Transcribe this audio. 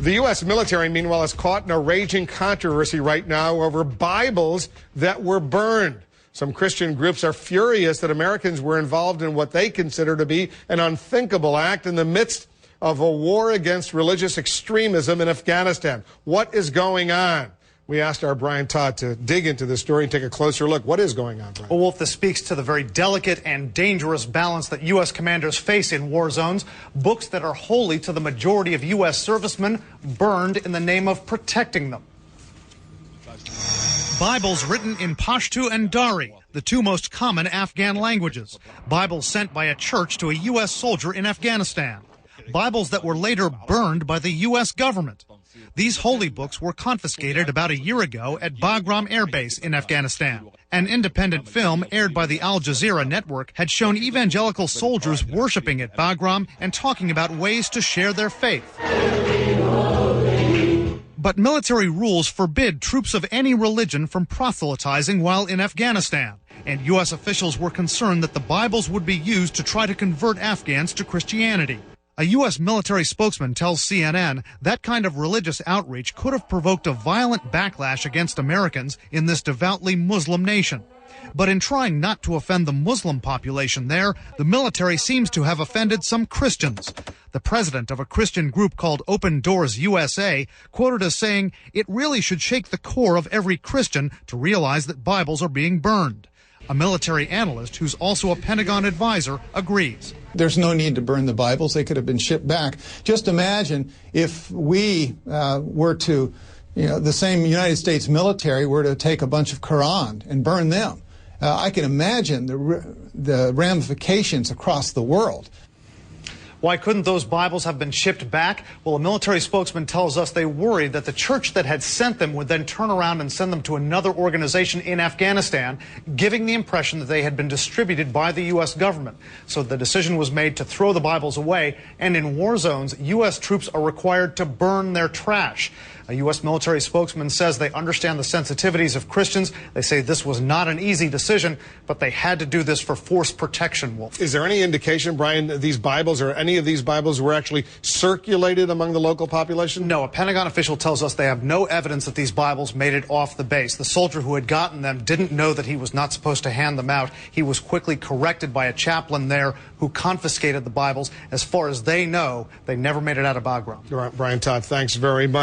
The U.S. military, meanwhile, is caught in a raging controversy right now over Bibles that were burned. Some Christian groups are furious that Americans were involved in what they consider to be an unthinkable act in the midst of a war against religious extremism in Afghanistan. What is going on? We asked our Brian Todd to dig into this story and take a closer look. What is going on, Brian? Well, Wolf, this speaks to the very delicate and dangerous balance that U.S. commanders face in war zones. Books that are holy to the majority of U.S. servicemen burned in the name of protecting them. Bibles written in Pashto and Dari, the two most common Afghan languages. Bibles sent by a church to a U.S. soldier in Afghanistan. Bibles that were later burned by the U.S. government. These holy books were confiscated about a year ago at Bagram Air Base in Afghanistan. An independent film aired by the Al Jazeera network had shown evangelical soldiers worshiping at Bagram and talking about ways to share their faith. But military rules forbid troops of any religion from proselytizing while in Afghanistan. And U.S. officials were concerned that the Bibles would be used to try to convert Afghans to Christianity. A U.S. military spokesman tells CNN that kind of religious outreach could have provoked a violent backlash against Americans in this devoutly Muslim nation. But in trying not to offend the Muslim population there, the military seems to have offended some Christians. The president of a Christian group called Open Doors USA quoted as saying, "It really should shake the core of every Christian to realize that Bibles are being burned." A military analyst who's also a Pentagon advisor agrees. There's no need to burn the Bibles. They could have been shipped back. Just imagine if we were to, the same United States military were to take a bunch of Quran and burn them. I can imagine the ramifications across the world. Why couldn't those Bibles have been shipped back? Well, a military spokesman tells us they worried that the church that had sent them would then turn around and send them to another organization in Afghanistan, giving the impression that they had been distributed by the U.S. government. So the decision was made to throw the Bibles away, and in war zones, U.S. troops are required to burn their trash. A U.S. military spokesman says they understand the sensitivities of Christians. They say this was not an easy decision, but they had to do this for force protection, Wolf. Is there any indication, Brian, that these Bibles or any of these Bibles were actually circulated among the local population? No, a Pentagon official tells us they have no evidence that these Bibles made it off the base. The soldier who had gotten them didn't know that he was not supposed to hand them out. He was quickly corrected by a chaplain there who confiscated the Bibles. As far as they know, they never made it out of Bagram. Brian Todd, thanks very much.